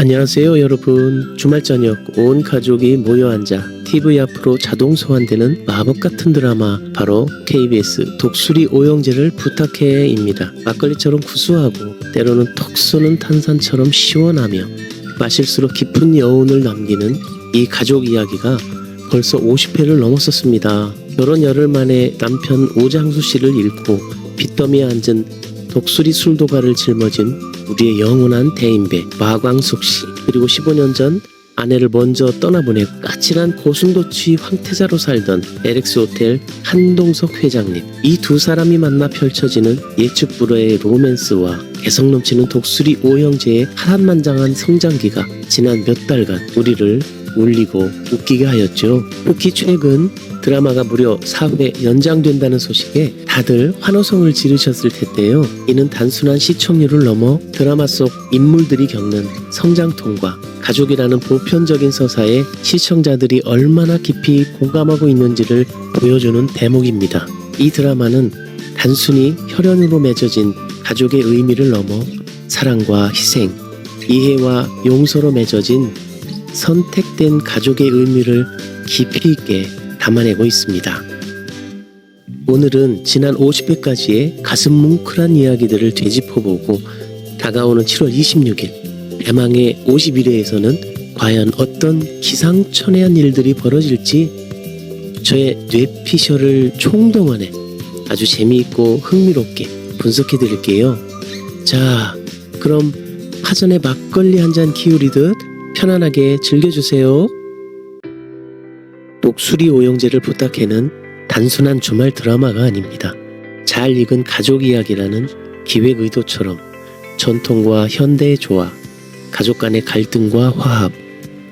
안녕하세요 여러분. 주말 저녁 온 가족이 모여 앉아 TV 앞으로 자동 소환되는 마법 같은 드라마, 바로 KBS 독수리 오영재를 부탁해입니다. 막걸리처럼 구수하고 때로는 톡 쏘는 탄산처럼 시원하며 마실수록 깊은 여운을 남기는 이 가족 이야기가 벌써 50회를 넘었었습니다. 결혼 열흘 만에 남편 오장수 씨를 잃고 빚더미에 앉은 독수리 술도가를 짊어진 우리의 영원한 대인배 마광숙 씨, 그리고 15년 전 아내를 먼저 떠나보내고 까칠한 고슴도치 황태자로 살던 LX 호텔 한동석 회장님, 이 두 사람이 만나 펼쳐지는 예측 불허의 로맨스와 개성 넘치는 독수리 오영재의 파란만장한 성장기가 지난 몇 달간 우리를 울리고 웃기게 하였죠. 특히 최근 드라마가 무려 4회 연장된다는 소식에 다들 환호성을 지르셨을 텐데요. 이는 단순한 시청률을 넘어 드라마 속 인물들이 겪는 성장통과 가족이라는 보편적인 서사에 시청자들이 얼마나 깊이 공감하고 있는지를 보여주는 대목입니다. 이 드라마는 단순히 혈연으로 맺어진 가족의 의미를 넘어 사랑과 희생, 이해와 용서로 맺어진 선택된 가족의 의미를 깊이 있게 담아내고 있습니다. 오늘은 지난 50회까지의 가슴 뭉클한 이야기들을 되짚어보고 다가오는 7월 26일 대망의 51회에서는 과연 어떤 기상천외한 일들이 벌어질지 저의 뇌피셜을 총동원해 아주 재미있고 흥미롭게 분석해 드릴게요. 자, 그럼 파전에 막걸리 한 잔 기울이듯 편안하게 즐겨주세요. 독수리 오영재를 부탁해는 단순한 주말 드라마가 아닙니다. 잘 익은 가족 이야기라는 기획 의도처럼 전통과 현대의 조화, 가족 간의 갈등과 화합,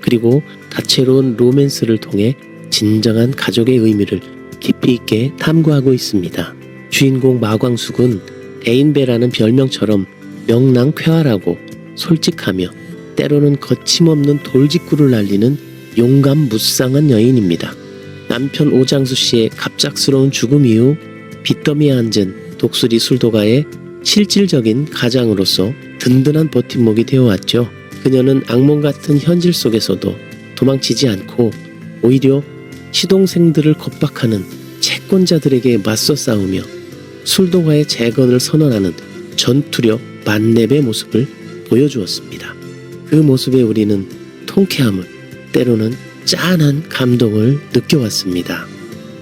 그리고 다채로운 로맨스를 통해 진정한 가족의 의미를 깊이 있게 탐구하고 있습니다. 주인공 마광숙은 대인배라는 별명처럼 명랑쾌활하고 솔직하며 때로는 거침없는 돌직구를 날리는 용감무쌍한 여인입니다. 남편 오장수 씨의 갑작스러운 죽음 이후 빚더미에 앉은 독수리 술도가의 실질적인 가장으로서 든든한 버팀목이 되어왔죠. 그녀는 악몽 같은 현실 속에서도 도망치지 않고 오히려 시동생들을 겁박하는 채권자들에게 맞서 싸우며 술도가의 재건을 선언하는 전투력 만렙의 모습을 보여주었습니다. 그 모습에 우리는 통쾌함을, 때로는 짠한 감동을 느껴왔습니다.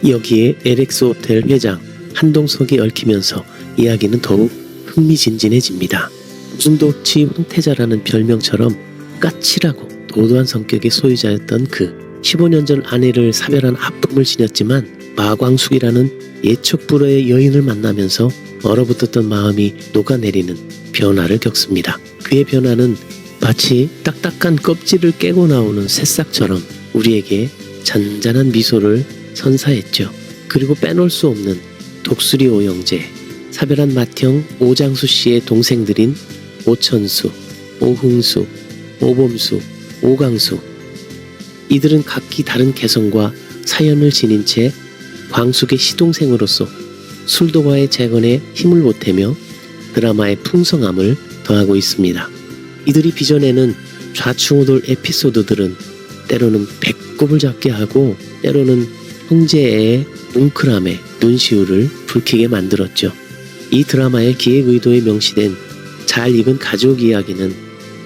여기에 LX 호텔 회장 한동석이 얽히면서 이야기는 더욱 흥미진진해집니다. 고슴도치 황태자라는 별명처럼 까칠하고 도도한 성격의 소유자였던 그 15년 전 아내를 사별한 아픔을 지녔지만 마광숙이라는 예측 불허의 여인을 만나면서 얼어붙었던 마음이 녹아내리는 변화를 겪습니다. 그의 변화는 마치 딱딱한 껍질을 깨고 나오는 새싹처럼 우리에게 잔잔한 미소를 선사했죠. 그리고 빼놓을 수 없는 독수리 오영재, 사별한 맏형 오장수 씨의 동생들인 오천수, 오흥수, 오범수, 오강수. 이들은 각기 다른 개성과 사연을 지닌 채 광숙의 시동생으로서 술도가의 재건에 힘을 보태며 드라마의 풍성함을 더하고 있습니다. 이들이 빚어내는 좌충우돌 에피소드들은 때로는 배꼽을 잡게 하고 때로는 형제의 뭉클함에 눈시울을 붉히게 만들었죠. 이 드라마의 기획 의도에 명시된 잘 익은 가족 이야기는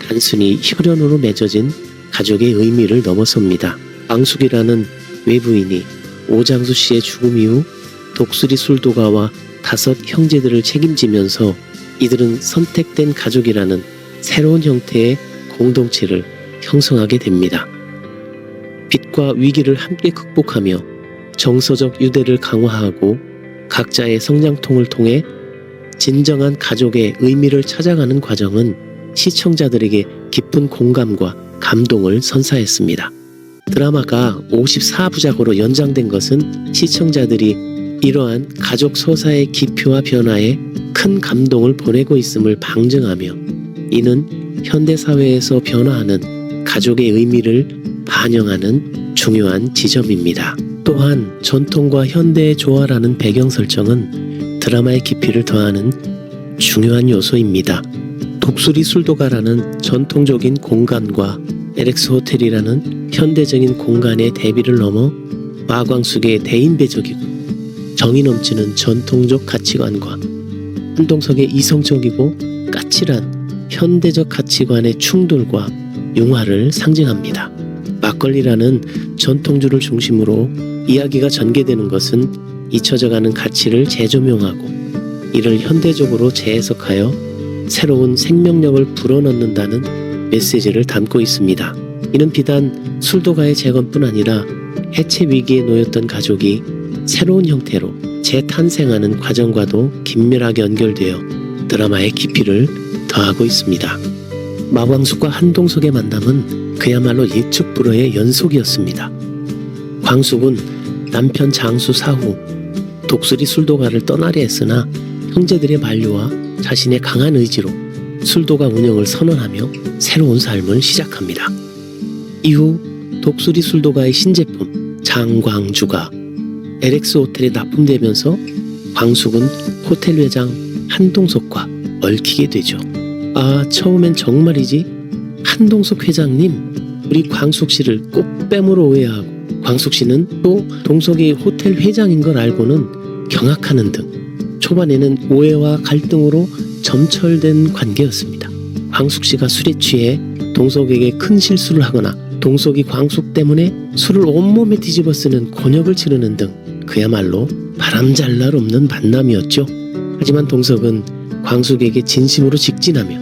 단순히 혈연으로 맺어진 가족의 의미를 넘어섭니다. 광숙이라는 외부인이 오장수 씨의 죽음 이후 독수리 술도가와 5 형제들을 책임지면서 이들은 선택된 가족이라는 새로운 형태의 공동체를 형성하게 됩니다. 빚과 위기를 함께 극복하며 정서적 유대를 강화하고 각자의 성장통을 통해 진정한 가족의 의미를 찾아가는 과정은 시청자들에게 깊은 공감과 감동을 선사했습니다. 드라마가 54부작으로 연장된 것은 시청자들이 이러한 가족 서사의 기표와 변화에 큰 감동을 보내고 있음을 방증하며, 이는 현대사회에서 변화하는 가족의 의미를 반영하는 중요한 지점입니다. 또한 전통과 현대의 조화라는 배경 설정은 드라마의 깊이를 더하는 중요한 요소입니다. 독수리 술도가라는 전통적인 공간과 LX 호텔이라는 현대적인 공간의 대비를 넘어 마광숙의 대인배적이고 정이 넘치는 전통적 가치관과 한동석의 이성적이고 까칠한 현대적 가치관의 충돌과 융화를 상징합니다. 막걸리라는 전통주를 중심으로 이야기가 전개되는 것은 잊혀져가는 가치를 재조명하고 이를 현대적으로 재해석하여 새로운 생명력을 불어넣는다는 메시지를 담고 있습니다. 이는 비단 술도가의 재건뿐 아니라 해체 위기에 놓였던 가족이 새로운 형태로 재탄생하는 과정과도 긴밀하게 연결되어 드라마의 깊이를 더하고 있습니다. 마광숙과 한동석의 만남은 그야말로 예측 불허의 연속이었습니다. 광숙은 남편 장수 사후 독수리 술도가를 떠나려 했으나 형제들의 만류와 자신의 강한 의지로 술도가 운영을 선언하며 새로운 삶을 시작합니다. 이후 독수리 술도가의 신제품 장광주가 LX 호텔에 납품되면서 광숙은 호텔 회장 한동석과 얽히게 되죠. 아, 처음엔 정말이지? 한동석 회장님, 우리 광숙 씨를 꽃뱀으로 오해하고 광숙 씨는 또 동석이 호텔 회장인 걸 알고는 경악하는 등 초반에는 오해와 갈등으로 점철된 관계였습니다. 광숙 씨가 술에 취해 동석에게 큰 실수를 하거나 동석이 광숙 때문에 술을 온몸에 뒤집어 쓰는 곤욕을 치르는 등 그야말로 바람잘 날 없는 만남이었죠. 하지만 동석은 광숙에게 진심으로 직진하며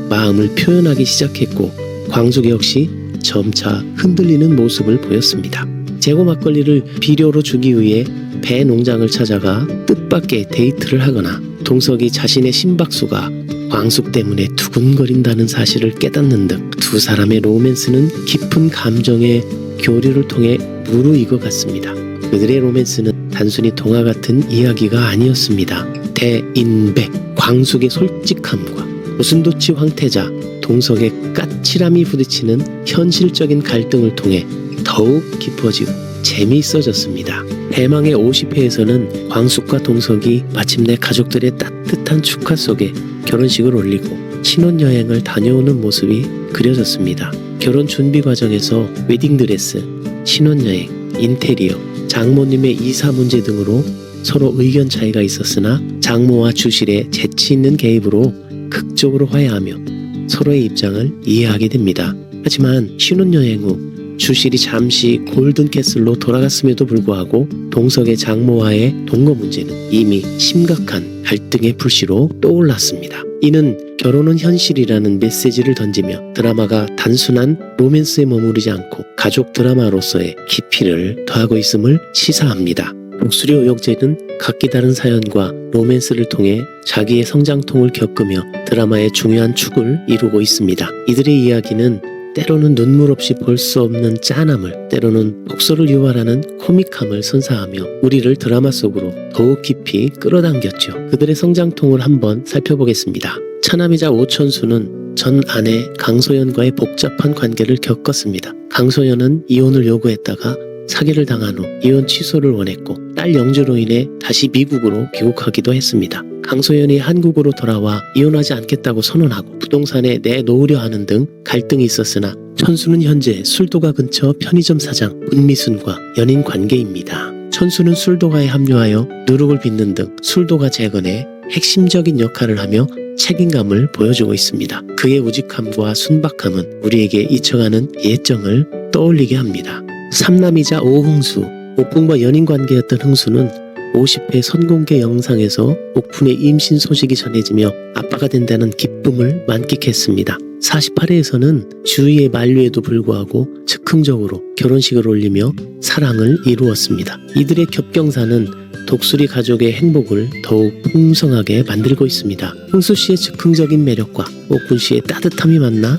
마음을 표현하기 시작했고 광숙 역시 점차 흔들리는 모습을 보였습니다. 재고 막걸리를 비료로 주기 위해 배 농장을 찾아가 뜻밖의 데이트를 하거나 동석이 자신의 심박수가 광숙 때문에 두근거린다는 사실을 깨닫는 등 두 사람의 로맨스는 깊은 감정의 교류를 통해 무르익어갔습니다. 그들의 로맨스는 단순히 동화 같은 이야기가 아니었습니다. 대인백, 광숙의 솔직함과 고슴도치 황태자, 동석의 까칠함이 부딪히는 현실적인 갈등을 통해 더욱 깊어지고 재미있어졌습니다. 대망의 50회에서는 광숙과 동석이 마침내 가족들의 따뜻한 축하 속에 결혼식을 올리고 신혼여행을 다녀오는 모습이 그려졌습니다. 결혼 준비 과정에서 웨딩드레스, 신혼여행, 인테리어, 장모님의 이사 문제 등으로 서로 의견 차이가 있었으나 장모와 주실의 재치 있는 개입으로 극적으로 화해하며 서로의 입장을 이해하게 됩니다. 하지만 신혼여행 후 주실이 잠시 골든캐슬로 돌아갔음에도 불구하고 동석의 장모와의 동거 문제는 이미 심각한 갈등의 불씨로 떠올랐습니다. 이는 결혼은 현실이라는 메시지를 던지며 드라마가 단순한 로맨스에 머무르지 않고 가족 드라마로서의 깊이를 더하고 있음을 시사합니다. 독수리 오영재는 각기 다른 사연과 로맨스를 통해 자기의 성장통을 겪으며 드라마의 중요한 축을 이루고 있습니다. 이들의 이야기는 때로는 눈물 없이 볼 수 없는 짠함을, 때로는 폭소를 유발하는 코믹함을 선사하며 우리를 드라마 속으로 더욱 깊이 끌어당겼죠. 그들의 성장통을 한번 살펴보겠습니다. 처남이자 오천수는 전 아내 강소연과의 복잡한 관계를 겪었습니다. 강소연은 이혼을 요구했다가 사기를 당한 후 이혼 취소를 원했고 딸 영주로 인해 다시 미국으로 귀국하기도 했습니다. 강소연이 한국으로 돌아와 이혼하지 않겠다고 선언하고 부동산에 내놓으려 하는 등 갈등이 있었으나 천수는 현재 술도가 근처 편의점 사장 문미순과 연인 관계입니다. 천수는 술도가에 합류하여 누룩을 빚는 등 술도가 재건에 핵심적인 역할을 하며 책임감을 보여주고 있습니다. 그의 우직함과 순박함은 우리에게 잊혀가는 예정을 떠올리게 합니다. 삼남이자 오흥수, 옥분과 연인 관계였던 흥수는 50회 선공개 영상에서 옥분의 임신 소식이 전해지며 아빠가 된다는 기쁨을 만끽했습니다. 48회에서는 주위의 만류에도 불구하고 즉흥적으로 결혼식을 올리며 사랑을 이루었습니다. 이들의 겹경사는 독수리 가족의 행복을 더욱 풍성하게 만들고 있습니다. 흥수씨의 즉흥적인 매력과 옥분씨의 따뜻함이 만나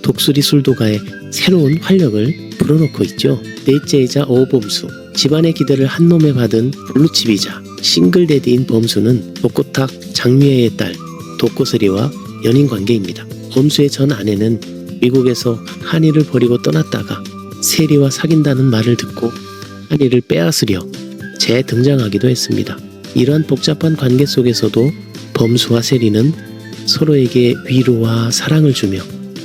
독수리 술도가의 새로운 활력을 불어넣고 있죠. 넷째이자 오범수, 집안의 기대를 한몸에 받은 블루칩이자 싱글데디인 범수는 독고탁 장미애의 딸 독고슬이와 연인관계입니다. 범수의 전 아내는 미국에서 한이를 버리고 떠났다가 세리와 사귄다는 말을 듣고 한이를 빼앗으려 재등장하기도 했습니다. 이러한 복잡한 관계 속에서도 범수와 세리는 서로에게 위로와 사랑을 주며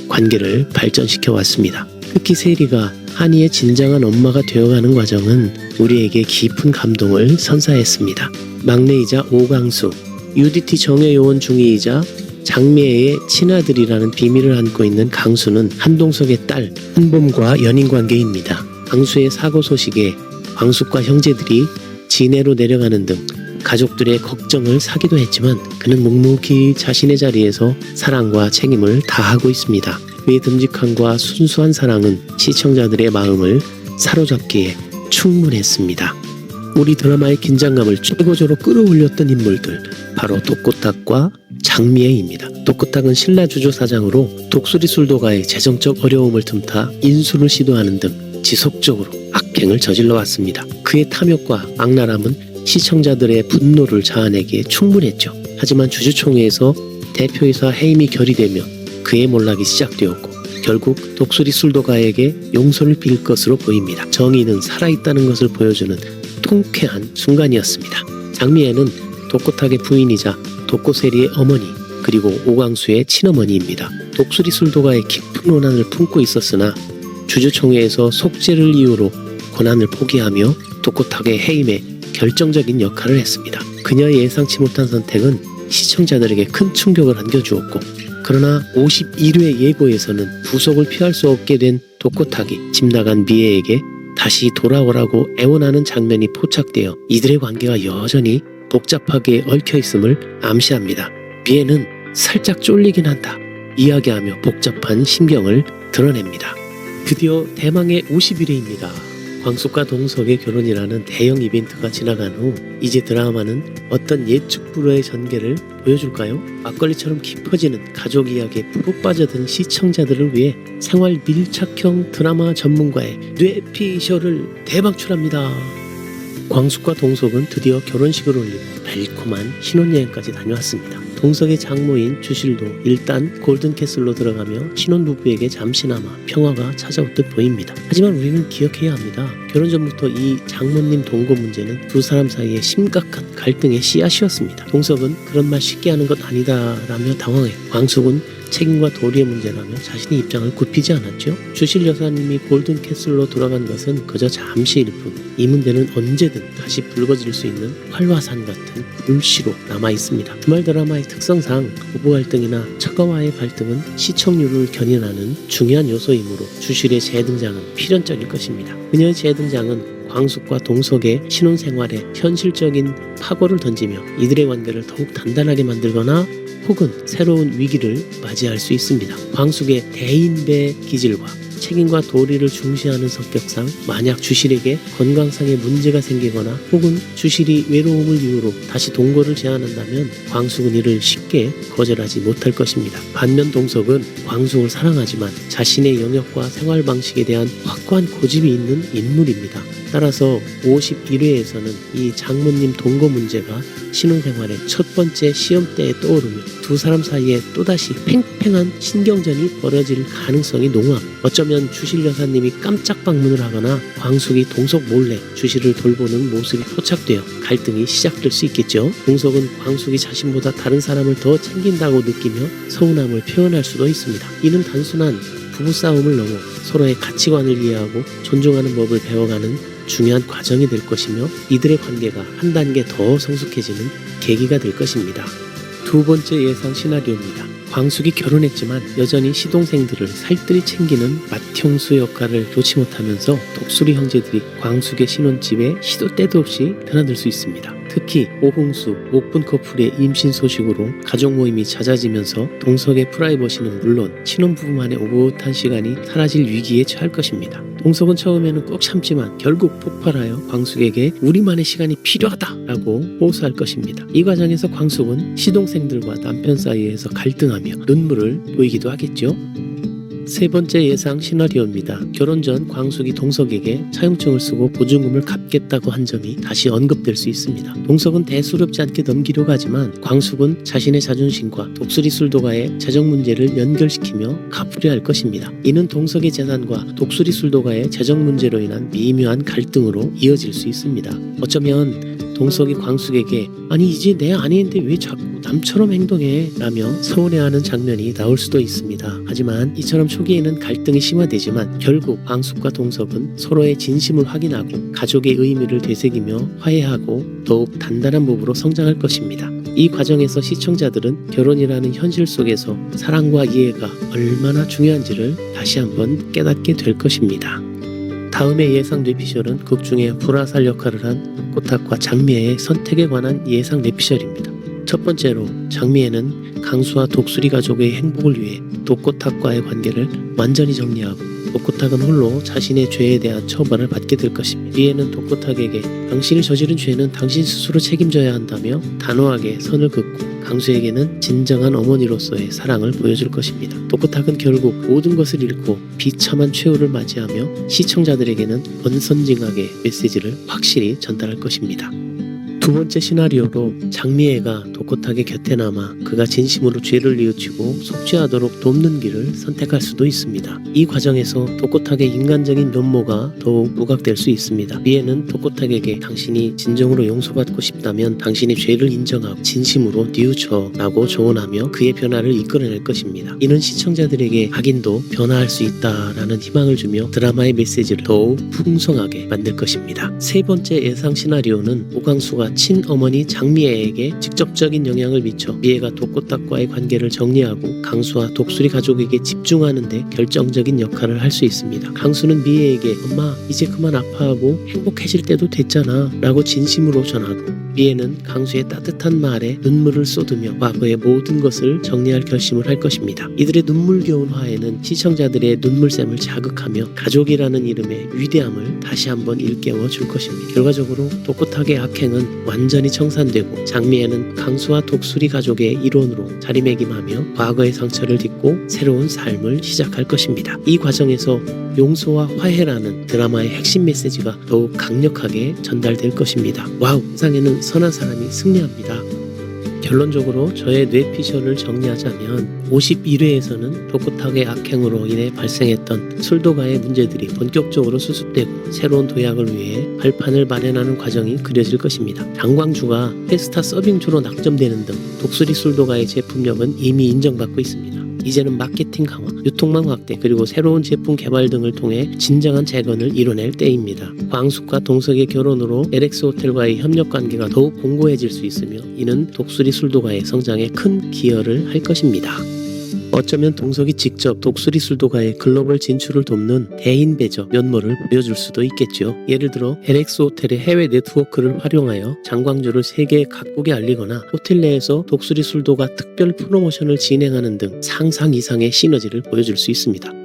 관계를 발전시켜 왔습니다. 특히 세리가 한이의 진정한 엄마가 되어가는 과정은 우리에게 깊은 감동을 선사했습니다. 막내이자 오광수, UDT 정예요원 중이이자 장미애의 친아들이라는 비밀을 안고 있는 강수는 한동석의 딸 한봄과 연인관계입니다. 강수의 사고 소식에 광숙과 형제들이 진해로 내려가는 등 가족들의 걱정을 사기도 했지만 그는 묵묵히 자신의 자리에서 사랑과 책임을 다하고 있습니다. 그의 듬직함과 순수한 사랑은 시청자들의 마음을 사로잡기에 충분했습니다. 우리 드라마의 긴장감을 최고조로 끌어올렸던 인물들, 바로 독고탁과 장미애입니다. 독고탁은 신라 주조사장으로 독수리 술도가의 재정적 어려움을 틈타 인수를 시도하는 등 지속적으로 악행을 저질러 왔습니다. 그의 탐욕과 악랄함은 시청자들의 분노를 자아내기에 충분했죠. 하지만 주주총회에서 대표이사 해임이 결의되며 그의 몰락이 시작되었고 결국 독수리 술도가에게 용서를 빌 것으로 보입니다. 정의는 살아있다는 것을 보여주는 통쾌한 순간이었습니다. 장미애는 독고탁의 부인이자 독고세리의 어머니 그리고 오광수의 친어머니입니다. 독수리 술도가의 깊은 원한을 품고 있었으나 주주총회에서 속죄를 이유로 권한을 포기하며 독고탁의 해임에 결정적인 역할을 했습니다. 그녀의 예상치 못한 선택은 시청자들에게 큰 충격을 안겨주었고 그러나 51회 예고에서는 구속을 피할 수 없게 된 독고탁이 집 나간 미애에게 다시 돌아오라고 애원하는 장면이 포착되어 이들의 관계가 여전히 복잡하게 얽혀있음을 암시합니다. 미애는 살짝 쫄리긴 한다 이야기하며 복잡한 심경을 드러냅니다. 드디어 대망의 50일회입니다. 광숙과 동석의 결혼이라는 대형 이벤트가 지나간 후 이제 드라마는 어떤 예측 불허의 전개를 보여줄까요? 막걸리처럼 깊어지는 가족 이야기에 푹 빠져든 시청자들을 위해 생활 밀착형 드라마 전문가의 뇌피셜을 대방출합니다. 광숙과 동석은 드디어 결혼식을 올리고 달콤한 신혼여행까지 다녀왔습니다. 동석의 장모인 주실도 일단 골든캐슬로 들어가며 신혼부부에게 잠시나마 평화가 찾아올 듯 보입니다. 하지만 우리는 기억해야 합니다. 결혼 전부터 이 장모님 동거 문제는 두 사람 사이에 심각한 갈등의 씨앗이었습니다. 동석은 그런 말 쉽게 하는 것 아니다 라며 당황했고 광숙은 책임과 도리의 문제라며 자신의 입장을 굽히지 않았죠. 주실 여사님이 골든캐슬로 돌아간 것은 그저 잠시일 뿐 이 문제는 언제든 다시 불거질 수 있는 활화산 같은 불씨로 남아있습니다. 주말 드라마의 특성상 부부 갈등이나 처가와의 갈등은 시청률을 견인하는 중요한 요소이므로 주실의 재등장은 필연적일 것입니다. 그녀의 재등장은 광숙과 동석의 신혼생활에 현실적인 파고를 던지며 이들의 관계를 더욱 단단하게 만들거나 혹은 새로운 위기를 맞이할 수 있습니다. 광숙의 대인배 기질과 책임과 도리를 중시하는 성격상 만약 주실에게 건강상의 문제가 생기거나 혹은 주실이 외로움을 이유로 다시 동거를 제안한다면 광숙은 이를 쉽게 거절하지 못할 것입니다. 반면 동석은 광숙을 사랑하지만 자신의 영역과 생활 방식에 대한 확고한 고집이 있는 인물입니다. 따라서 51회에서는 이 장모님 동거 문제가 신혼생활의 첫 번째 시험대에 떠오르며 두 사람 사이에 또다시 팽팽한 신경전이 벌어질 가능성이 농후합니다. 어쩌면 주실 여사님이 깜짝 방문을 하거나 광숙이 동석 몰래 주실을 돌보는 모습이 포착되어 갈등이 시작될 수 있겠죠. 동석은 광숙이 자신보다 다른 사람을 더 챙긴다고 느끼며 서운함을 표현할 수도 있습니다. 이는 단순한 부부싸움을 넘어 서로의 가치관을 이해하고 존중하는 법을 배워가는 중요한 과정이 될 것이며 이들의 관계가 한 단계 더 성숙해지는 계기가 될 것입니다. 두 번째 예상 시나리오입니다. 광숙이 결혼했지만 여전히 시동생들을 살뜰히 챙기는 맏형수 역할을 놓지 못하면서 독수리 형제들이 광숙의 신혼집에 시도 때도 없이 드나들 수 있습니다. 특히 오홍수, 옥분 커플의 임신 소식으로 가족 모임이 잦아지면서 동석의 프라이버시는 물론 신혼부부만의 오붓한 시간이 사라질 위기에 처할 것입니다. 동석은 처음에는 꼭 참지만 결국 폭발하여 광숙에게 우리만의 시간이 필요하다라고 호소할 것입니다. 이 과정에서 광숙은 시동생들과 남편 사이에서 갈등하며 눈물을 보이기도 하겠죠. 세 번째 예상 시나리오입니다. 결혼 전 광숙이 동석에게 차용증을 쓰고 보증금을 갚겠다고 한 점이 다시 언급될 수 있습니다. 동석은 대수롭지 않게 넘기려고 하지만 광숙은 자신의 자존심과 독수리 술도가의 재정 문제를 연결시키며 갚으려 할 것입니다. 이는 동석의 재산과 독수리 술도가의 재정 문제로 인한 미묘한 갈등으로 이어질 수 있습니다. 어쩌면 동석이 광숙에게 아니 이제 내 아내인데 왜 자꾸 남처럼 행동해? 라며 서운해하는 장면이 나올 수도 있습니다. 하지만 이처럼 초기에는 갈등이 심화되지만 결국 광숙과 동석은 서로의 진심을 확인하고 가족의 의미를 되새기며 화해하고 더욱 단단한 부부로 성장할 것입니다. 이 과정에서 시청자들은 결혼이라는 현실 속에서 사랑과 이해가 얼마나 중요한지를 다시 한번 깨닫게 될 것입니다. 다음의 예상 뇌피셜은 극 중에 불화살 역할을 한 도코탁과 장미애의 선택에 관한 예상 뇌피셜입니다. 첫 번째로 장미애는 강수와 독수리 가족의 행복을 위해 도코탁과의 관계를 완전히 정리하고 도코탁은 홀로 자신의 죄에 대한 처벌을 받게 될 것입니다. 미애는 도코탁에게 당신이 저지른 죄는 당신 스스로 책임져야 한다며 단호하게 선을 긋고 강수에게는 진정한 어머니로서의 사랑을 보여줄 것입니다. 도코탁은 결국 모든 것을 잃고 비참한 최후를 맞이하며 시청자들에게는 권선징악의 메시지를 확실히 전달할 것입니다. 두 번째 시나리오로 장미애가 도코탁의 곁에 남아 그가 진심으로 죄를 뉘우치고 속죄하도록 돕는 길을 선택할 수도 있습니다. 이 과정에서 도코탁의 인간적인 면모가 더욱 부각될 수 있습니다. 미애는 도코탁에게 당신이 진정으로 용서받고 싶다면 당신의 죄를 인정하고 진심으로 뉘우쳐 라고 조언하며 그의 변화를 이끌어낼 것입니다. 이는 시청자들에게 자긴도 변화할 수 있다라는 희망을 주며 드라마의 메시지를 더욱 풍성하게 만들 것입니다. 세 번째 예상 시나리오는 오광수가 친어머니 장미애에게 직접적인 영향을 미쳐 미애가 도코탁과의 관계를 정리하고 강수와 독수리 가족에게 집중하는 데 결정적인 역할을 할 수 있습니다. 강수는 미애에게 엄마 이제 그만 아파하고 행복해질 때도 됐잖아 라고 진심으로 전하고 미애는 강수의 따뜻한 말에 눈물을 쏟으며 과거의 모든 것을 정리할 결심을 할 것입니다. 이들의 눈물겨운 화해는 시청자들의 눈물샘을 자극하며 가족이라는 이름의 위대함을 다시 한번 일깨워 줄 것입니다. 결과적으로 도코탁의 악행은 완전히 청산되고 장미애는 강수와 독수리 가족의 일원으로 자리매김하며 과거의 상처를 딛고 새로운 삶을 시작할 것입니다. 이 과정에서 용서와 화해라는 드라마의 핵심 메시지가 더욱 강력하게 전달될 것입니다. 와우! 세상에는 선한 사람이 승리합니다. 결론적으로 저의 뇌피셜을 정리하자면 51회에서는 도코탁의 악행으로 인해 발생했던 술도가의 문제들이 본격적으로 수습되고 새로운 도약을 위해 발판을 마련하는 과정이 그려질 것입니다. 장광주가 페스타 서빙주로 낙점되는 등 독수리 술도가의 제품력은 이미 인정받고 있습니다. 이제는 마케팅 강화, 유통망 확대 그리고 새로운 제품 개발 등을 통해 진정한 재건을 이뤄낼 때입니다. 광숙과 동석의 결혼으로 LX 호텔과의 협력 관계가 더욱 공고해질 수 있으며 이는 독수리 술도가의 성장에 큰 기여를 할 것입니다. 어쩌면 동석이 직접 독수리 술도가의 글로벌 진출을 돕는 대인배적 면모를 보여줄 수도 있겠죠. 예를 들어 LX 호텔의 해외 네트워크를 활용하여 장광주를 세계 각국에 알리거나 호텔 내에서 독수리 술도가 특별 프로모션을 진행하는 등 상상 이상의 시너지를 보여줄 수 있습니다.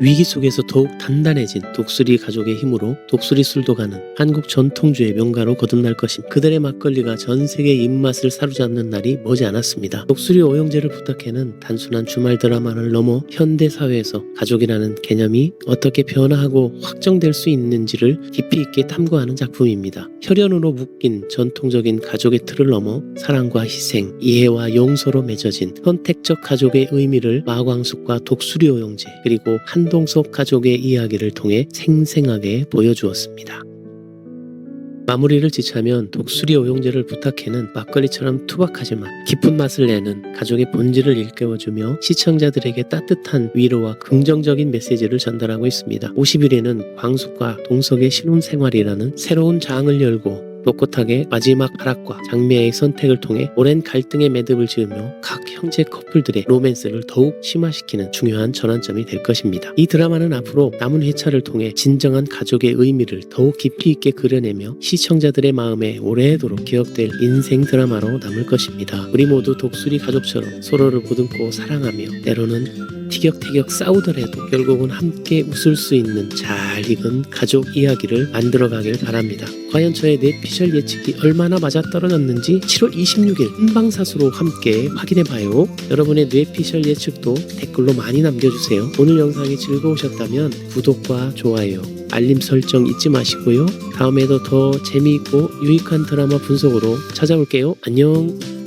위기 속에서 더욱 단단해진 독수리 가족의 힘으로 독수리 술도가는 한국 전통주의 명가로 거듭날 것입니다. 그들의 막걸리가 전 세계 입맛을 사로잡는 날이 머지 않았습니다. 독수리 오영재를 부탁해는 단순한 주말 드라마를 넘어 현대사회에서 가족이라는 개념이 어떻게 변화하고 확정될 수 있는지를 깊이 있게 탐구하는 작품입니다. 혈연으로 묶인 전통적인 가족의 틀을 넘어 사랑과 희생, 이해와 용서로 맺어진 선택적 가족의 의미를 마광숙과 독수리 오영재 그리고 한동석 가족의 이야기를 통해 생생하게 보여주었습니다. 마무리를 지자면 독수리 오영재를 부탁해는 막걸리처럼 투박하지만 깊은 맛을 내는 가족의 본질을 일깨워주며 시청자들에게 따뜻한 위로와 긍정적인 메시지를 전달하고 있습니다. 50일에는 광숙과 동석의 신혼생활이라는 새로운 장을 열고 도코탁의 마지막 발악과 장미애의 선택을 통해 오랜 갈등의 매듭을 지으며 각 형제 커플들의 로맨스를 더욱 심화시키는 중요한 전환점이 될 것입니다. 이 드라마는 앞으로 남은 회차를 통해 진정한 가족의 의미를 더욱 깊이 있게 그려내며 시청자들의 마음에 오래도록 기억될 인생 드라마로 남을 것입니다. 우리 모두 독수리 가족처럼 서로를 보듬고 사랑하며 때로는 티격태격 싸우더라도 결국은 함께 웃을 수 있는 잘 익은 가족 이야기를 만들어가길 바랍니다. 과연 저의 뇌피셜 예측이 얼마나 맞아떨어졌는지 7월 26일 한방사수로 함께 확인해봐요. 여러분의 뇌피셜 예측도 댓글로 많이 남겨주세요. 오늘 영상이 즐거우셨다면 구독과 좋아요, 알림 설정 잊지 마시고요. 다음에도 더 재미있고 유익한 드라마 분석으로 찾아올게요. 안녕.